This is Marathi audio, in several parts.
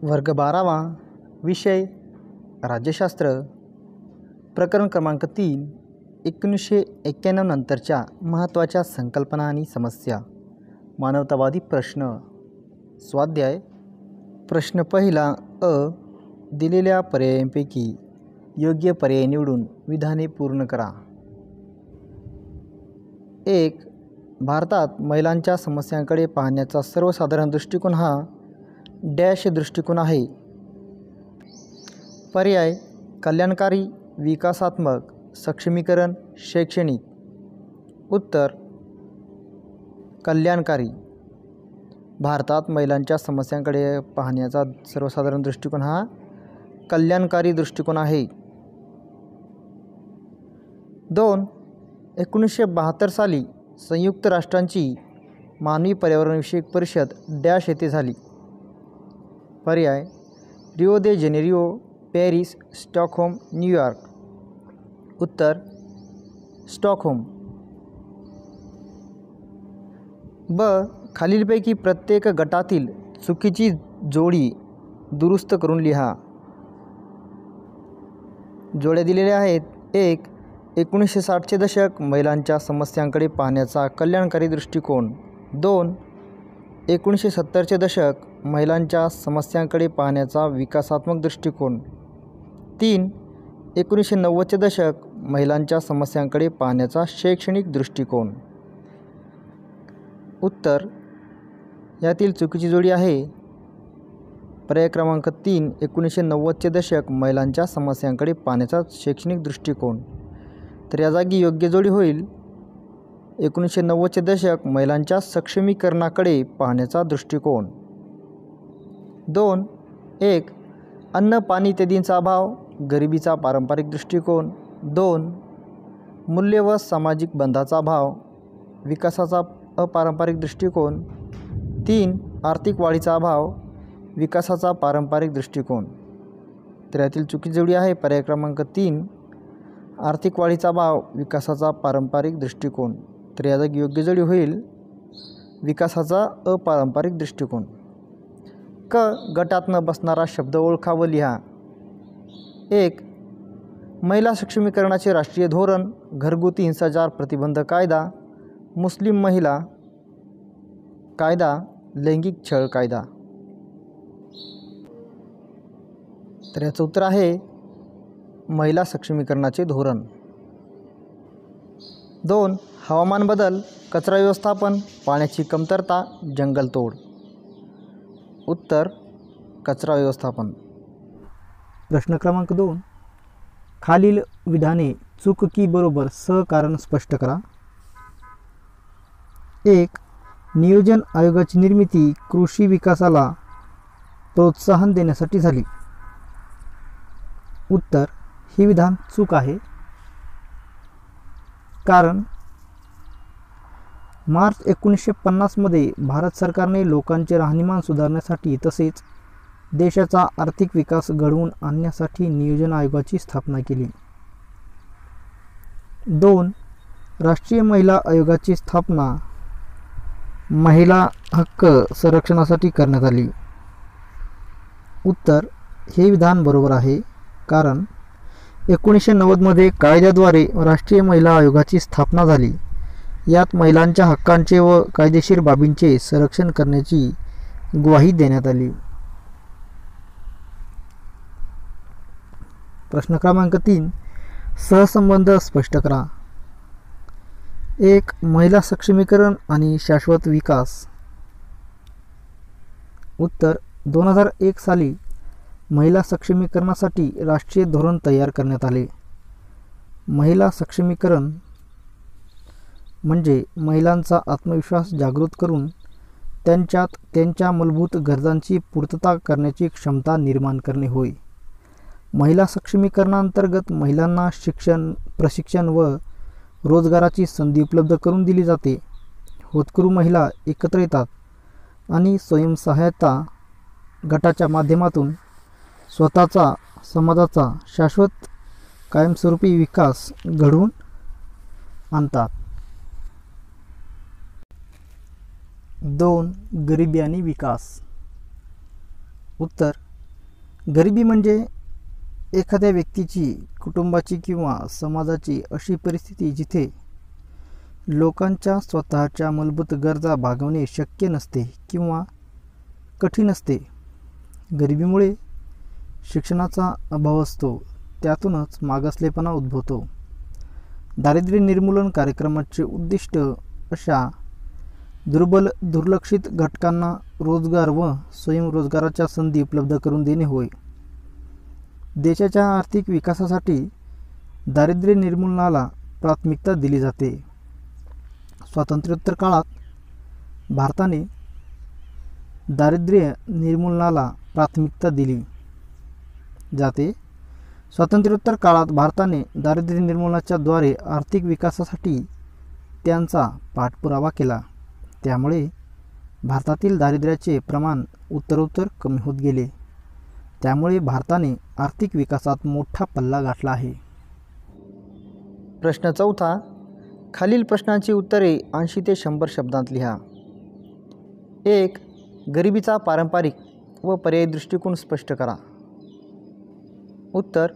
वर्ग 12वा विषय राज्यशास्त्र प्रकरण क्रमांक 3 1991 नंतरच्या महत्त्वाच्या संकल्पना आणि समस्या मानवतावादी प्रश्न स्वाध्याय प्रश्न पहिला अ दिलेल्या पर्यायांपैकी योग्य पर्याय निवडून विधाने पूर्ण करा। 1. भारतात महिलांच्या समस्यांकडे पाहण्याचा सर्वसाधारण दृष्टिकोन हा डॅश दृष्टिकोन आहे। पर्याय कल्याणकारी, विकासात्मक, सक्षमीकरण, शैक्षणिक। उत्तर कल्याणकारी। भारतात महिलांच्या समस्यांकडे पाहण्याचा सर्वसाधारण दृष्टिकोन हा कल्याणकारी दृष्टिकोन आहे। 2. 1972 साली संयुक्त राष्ट्रांची मानवी पर्यावरणविषयक परिषद डॅश येथे झाली। पर्याय रिओ दे जेनेरिओ, पॅरिस, स्टॉकहोम, न्यूयॉर्क। उत्तर स्टॉकहोम। ब खालीलपैकी प्रत्येक गटातील चुकीची जोडी दुरुस्त करून लिहा। जोड्या दिलेल्या आहेत। 1. 1960चे दशक महिलांच्या समस्यांकडे पाहण्याचा कल्याणकारी दृष्टिकोन। 2. 1970चे दशक महिलांच्या समस्यांकडे पाहण्याचा विकासात्मक दृष्टिकोन। 3. 1990चे दशक महिलांच्या समस्यांकडे पाहण्याचा शैक्षणिक दृष्टिकोन। उत्तर यातील चुकीची जोडी आहे पर्याय क्रमांक 3 1990चे दशक महिलांच्या समस्यांकडे पाहण्याचा शैक्षणिक दृष्टिकोन। तर या जागी योग्य जोडी होईल 1990चे दशक महिलांच्या सक्षमीकरणाकडे पाहण्याचा दृष्टिकोन। 2. 1. अन्न, पाणी इत्यादींचा अभाव, गरिबीचा पारंपरिक दृष्टिकोन। 2. मूल्य व सामाजिक बंधाचा अभाव, विकासाचा अपारंपरिक दृष्टिकोन। 3. आर्थिक वाढीचा अभाव, विकासाचा पारंपरिक दृष्टिकोन। तर यातील चुकीची जोडी आहे पर्याय क्रमांक 3 आर्थिक वाढीचा अभाव, विकासाचा पारंपरिक दृष्टिकोन। तर या जागी योग्य जोडी होईल विकासाचा अपारंपरिक दृष्टिकोन। क गटात न बसणारा शब्द ओळखा व लिहा। 1. महिला सक्षमीकरणाचे राष्ट्रीय धोरण, घरगुती हिंसाचार प्रतिबंध कायदा, मुस्लिम महिला कायदा, लैंगिक छळ कायदा। तर याचं उत्तर आहे महिला सक्षमीकरणाचे धोरण। 2. हवामान बदल, कचरा व्यवस्थापन, पाण्याची कमतरता, जंगलतोड। उत्तर कचरा व्यवस्थापन। प्रश्न क्रमांक 2 खालील विधाने चूक की बरोबर सहकारण स्पष्ट करा। 1. नियोजन आयोगाची निर्मिती कृषी विकासाला प्रोत्साहन देण्यासाठी झाली। उत्तर हे विधान चूक आहे। कारण मार्च 1950 मध्ये भारत सरकारने लोकांचे राहणीमान सुधारण्यासाठी तसेच देशाचा आर्थिक विकास घडवून आणण्यासाठी नियोजन आयोगाची स्थापना केली। 2. राष्ट्रीय महिला आयोगाची स्थापना महिला हक्क संरक्षणासाठी करण्यात आली। उत्तर हे विधान बरोबर आहे। कारण 1990 मध्ये कायद्याद्वारे राष्ट्रीय महिला आयोगाची स्थापना झाली। यात महिलांच्या हक्कांचे व कायदेशीर बाबींचे संरक्षण करण्याची ग्वाही देण्यात आली। प्रश्न क्रमांक 3 सहसंबंध स्पष्ट करा। 1. महिला सक्षमीकरण आणि शाश्वत विकास। उत्तर 2001 साली महिला सक्षमीकरणासाठी राष्ट्रीय धोरण तयार करण्यात आले। महिला सक्षमीकरण म्हणजे महिलांचा आत्मविश्वास जागृत करून त्यांच्यात त्यांच्या मूलभूत गरजांची पूर्तता करण्याची क्षमता निर्माण करणे होय। महिला सक्षमीकरणांतर्गत महिलांना शिक्षण, प्रशिक्षण व रोजगाराची संधी उपलब्ध करून दिली जाते। होतकरू महिला एकत्र येतात आणि स्वयंसहायता गटाच्या माध्यमातून स्वतःचा, समाजाचा शाश्वत कायमस्वरूपी विकास घडवून आणतात। 2. गरिबी आणि विकास। उत्तर गरिबी म्हणजे एखाद्या व्यक्तीची, कुटुंबाची किंवा समाजाची अशी परिस्थिती जिथे लोकांच्या स्वतःच्या मूलभूत गरजा भागवणे शक्य नसते किंवा कठीण असते. गरिबीमुळे शिक्षणाचा अभाव असतो, त्यातूनच मागासलेपणा उद्भवतो. दारिद्र्य निर्मूलन कार्यक्रमाचे उद्दिष्ट अशा दुर्लक्षित घटकांना रोजगार व स्वयंरोजगाराच्या संधी उपलब्ध करून देणे होय. देशाच्या आर्थिक विकासासाठी दारिद्र्य निर्मूलनाला प्राथमिकता दिली जाते. स्वातंत्र्योत्तर काळात भारताने दारिद्र्य निर्मूलनाला प्राथमिकता दिली जाते. स्वातंत्र्योत्तर काळात भारताने दारिद्र्य निर्मूलनाच्या द्वारे आर्थिक विकासासाठी त्यांचा पाठपुरावा केला. त्यामुळे भारतातील दारिद्र्याचे प्रमाण उत्तरोत्तर कमी होत गेले. त्यामुळे भारताने आर्थिक विकासात मोठा पल्ला गाठला आहे. प्रश्न 4. खालील प्रश्नांची उत्तरे 80 ते 100 शब्दांत लिहा. 1. गरिबीचा पारंपरिक व पर्यायी दृष्टिकोन स्पष्ट करा. उत्तर: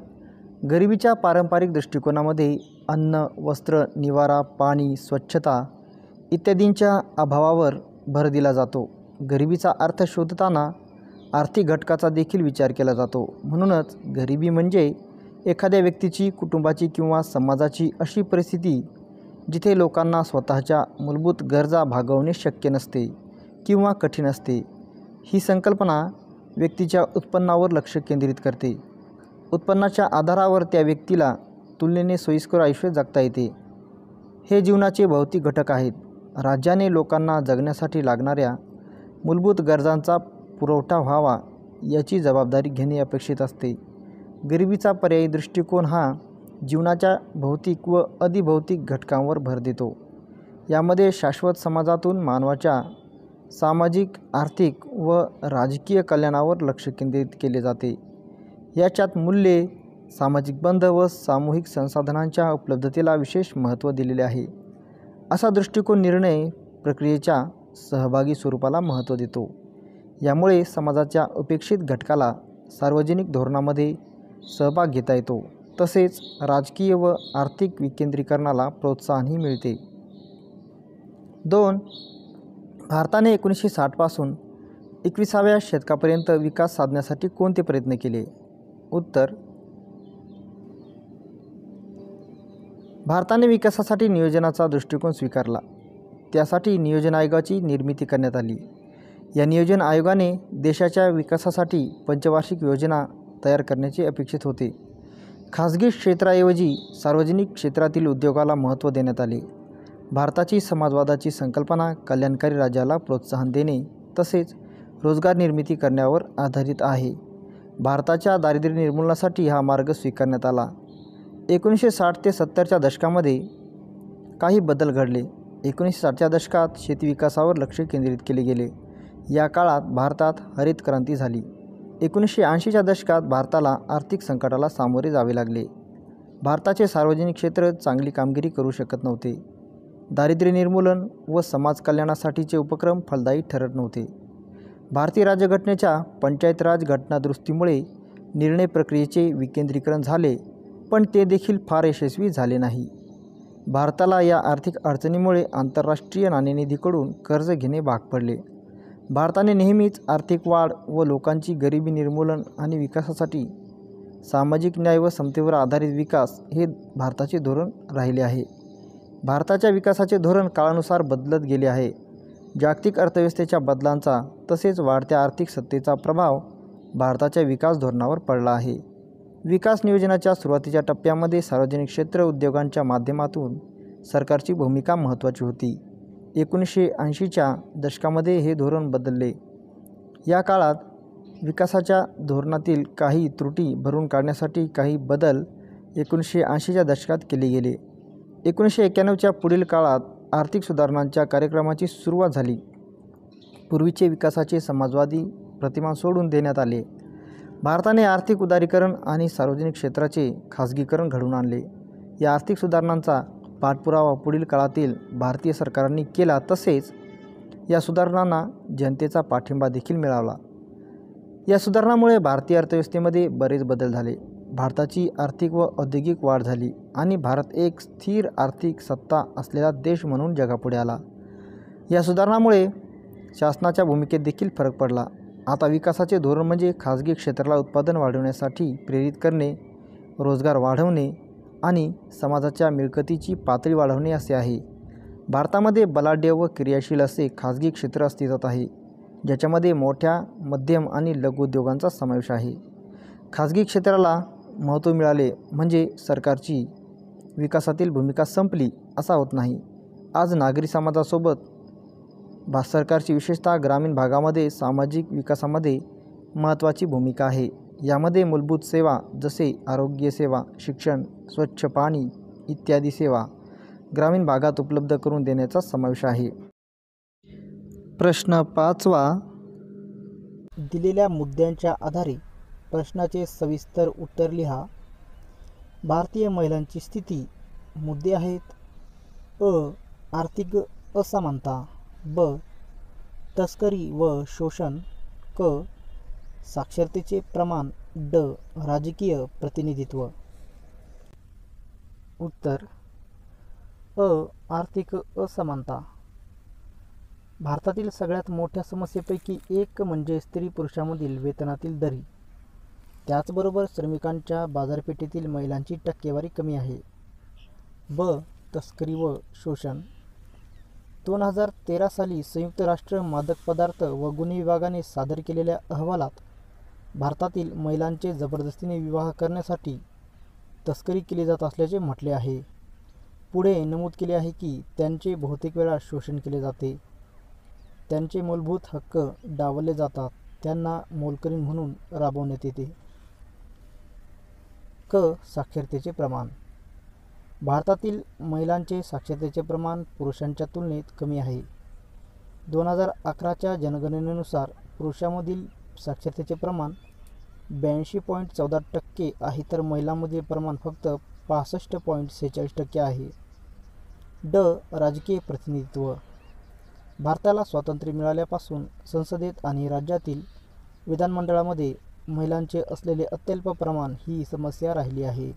गरिबीच्या पारंपरिक दृष्टिकोनामध्ये अन्न, वस्त्र, निवारा, पाणी, स्वच्छता इत्यादींच्या अभावावर भर दिला जातो. गरिबीचा अर्थ शोधताना आर्थिक घटकाचा देखील विचार केला जातो. म्हणूनच गरिबी म्हणजे एखाद्या व्यक्तीची, कुटुंबाची किंवा समाजाची अशी परिस्थिती जिथे लोकांना स्वतःच्या मूलभूत गरजा भागवणे शक्य नसते किंवा कठीण असते. ही संकल्पना व्यक्तीच्या उत्पन्नावर लक्ष केंद्रित करते. उत्पन्नाच्या आधारावर त्या व्यक्तीला तुलनेने सोयीस्कर आयुष्य जगता येते. हे जीवनाचे भौतिक घटक आहेत. राज्याने लोकांना जगण्यासाठी लागणाऱ्या मूलभूत गरजांचा पुरवठा व्हावा याची जबाबदारी घेणे अपेक्षित असते. गरिबीचा पर्यायी दृष्टिकोन हा जीवनाच्या भौतिक व अधिभौतिक घटकांवर भर देतो. यामध्ये शाश्वत समाजातून मानवाच्या सामाजिक, आर्थिक व राजकीय कल्याणावर लक्ष केंद्रित केले जाते. याच्यात मूल्ये, सामाजिक बंध व सामूहिक संसाधनांच्या उपलब्धतेला विशेष महत्त्व दिलेले आहे. असा दृष्टिकोन निर्णय प्रक्रियेच्या सहभागी स्वरूपाला महत्त्व देतो. यामुळे समाजाच्या अपेक्षित घटकाला सार्वजनिक धोरणामध्ये सहभाग घेता येतो. तसेच राजकीय व आर्थिक विकेंद्रीकरणाला प्रोत्साहनही मिळते. 2. भारताने 1960 पासून 21व्या शतकापर्यंत विकास साधण्यासाठी कोणते प्रयत्न केले? उत्तर: भारताने विकासासाठी नियोजनाचा दृष्टिकोन स्वीकारला. त्यासाठी नियोजन आयोगाची निर्मिती करण्यात आली. या नियोजन आयोगाने देशाच्या विकासासाठी पंचवार्षिक योजना तयार करण्याचे अपेक्षित होते. खाजगी क्षेत्राऐवजी सार्वजनिक क्षेत्रातील उद्योगाला महत्त्व देण्यात आले. भारताची समाजवादाची संकल्पना कल्याणकारी राज्याला प्रोत्साहन देणे तसेच रोजगार निर्मिती करण्यावर आधारित आहे. भारताच्या दारिद्र्य निर्मूलनासाठी हा मार्ग स्वीकारण्यात आला. 1960 ते 70च्या दशकामध्ये काही बदल घडले. 1960च्या दशकात शेती विकासावर लक्ष केंद्रित केले गेले. या काळात भारतात हरित क्रांती झाली. 1980च्या दशकात भारताला आर्थिक संकटाला सामोरे जावे लागले. भारताचे सार्वजनिक क्षेत्र चांगली कामगिरी करू शकत नव्हते. दारिद्र्य निर्मूलन व समाज कल्याणासाठीचे उपक्रम फलदायी ठरत नव्हते. भारतीय राज्यघटनेच्या पंचायत राज घटनादुरुस्तीमुळे निर्णय प्रक्रियेचे विकेंद्रीकरण झाले, पण ते देखील फार यशस्वी झाले नाही. भारताला या आर्थिक अडचणीमुळे आंतरराष्ट्रीय नाणेनिधीकडून कर्ज घेणे भाग पडले. भारताने नेहमीच आर्थिक वाढ व लोकांची गरिबी निर्मूलन आणि विकासासाठी सामाजिक न्याय व समतेवर आधारित विकास हे भारताचे धोरण राहिले आहे. भारताच्या विकासाचे धोरण काळानुसार बदलत गेले आहे. जागतिक अर्थव्यवस्थेच्या बदलांचा तसेच वाढत्या आर्थिक सत्तेचा प्रभाव भारताच्या विकास धोरणावर पडला आहे. विकास नियोजनाच्या सुरुवातीच्या टप्प्यामध्ये सार्वजनिक क्षेत्र उद्योगांच्या माध्यमातून सरकारची भूमिका महत्त्वाची होती. 1980च्या दशकामध्ये हे धोरण बदलले. या काळात विकासाच्या धोरणातील काही त्रुटी भरून काढण्यासाठी काही बदल 1980च्या दशकात केले गेले. 1991च्या पुढील काळात आर्थिक सुधारणांच्या कार्यक्रमाची सुरुवात झाली. पूर्वीचे विकासाचे समाजवादी प्रतिमान सोडून देण्यात आले. भारताने आर्थिक उदारीकरण आणि सार्वजनिक क्षेत्राचे खाजगीकरण घडवून आणले. या आर्थिक सुधारणांचा पाठपुरावा पुढील काळातील भारतीय सरकारांनी केला तसेच या सुधारणांना जनतेचा पाठिंबा देखील मिळाला. या सुधारणामुळे भारतीय अर्थव्यवस्थेमध्ये बरेच बदल झाले. भारताची आर्थिक व औद्योगिक वाढ झाली आणि भारत एक स्थिर आर्थिक सत्ता असलेला देश म्हणून जगापुढे आला. या सुधारणामुळे शासनाच्या भूमिकेत देखील फरक पडला. आता विकासाचे धोरण म्हणजे खाजगी क्षेत्राला उत्पादन वाढवण्यासाठी प्रेरित करणे, रोजगार वाढवणे आणि समाजाच्या मिळकतीची पातळी वाढवणे असे आहे. भारतामध्ये बलाढ्य व क्रियाशील असे खाजगी क्षेत्र अस्तित्वात आहे, ज्याच्यामध्ये मोठ्या, मध्यम आणि लघु उद्योगांचा समावेश आहे. खाजगी क्षेत्राला महत्त्व मिळाले म्हणजे सरकारची विकासातील भूमिका संपली असा होत नाही. आज नागरी समाजासोबत सरकारची विशेषतः ग्रामीण भागामध्ये सामाजिक विकासामध्ये महत्त्वाची भूमिका आहे. यामध्ये मूलभूत सेवा जसे आरोग्य सेवा, शिक्षण, स्वच्छ पाणी इत्यादी सेवा ग्रामीण भागात उपलब्ध करून देण्याचा समावेश आहे. प्रश्न 5वा. दिलेल्या मुद्द्यांच्या आधारे प्रश्नाचे सविस्तर उत्तर लिहा. भारतीय महिलांची स्थिती. मुद्दे आहेत: अ. आर्थिक असमानता. ब. तस्करी व शोषण. क. साक्षरतेचे प्रमाण. ड. राजकीय प्रतिनिधित्व. उत्तर: अ. आर्थिक असमानता. भारतातील सगळ्यात मोठ्या समस्येपैकी एक म्हणजे स्त्री-पुरुषांमधील वेतनातील दरी. त्याचबरोबर श्रमिकांच्या बाजारपेठेतील महिलांची टक्केवारी कमी आहे. ब. तस्करी व शोषण. 2013 साली संयुक्त राष्ट्र मादक पदार्थ व गुन्हे विभागाने सादर केलेल्या अहवालात भारतातील महिलांचे जबरदस्तीने विवाह करण्यासाठी तस्करी केली जात असल्याचे म्हटले आहे. पुढे नमूद केले आहे की त्यांचे बहुतेक वेळा शोषण केले जाते, त्यांचे मूलभूत हक्क डावलले जातात, त्यांना मोलकरीण म्हणून राबवण्यात येते. क. साक्षरतेचे प्रमाण. भारतातील महिलांचे साक्षरतेचे प्रमाण पुरुषांच्या तुलनेत कमी आहे. 2011च्या जनगणनेनुसार पुरुषांमधील साक्षरतेचे प्रमाण 82.14% आहे, तर महिलांमधील प्रमाण फक्त 65.46% आहे. ड. राजकीय प्रतिनिधित्व. भारताला स्वातंत्र्य मिळाल्यापासून संसदेत आणि राज्यातील विधानमंडळामध्ये महिलांचे असलेले अत्यल्प प्रमाण ही समस्या राहिली आहे.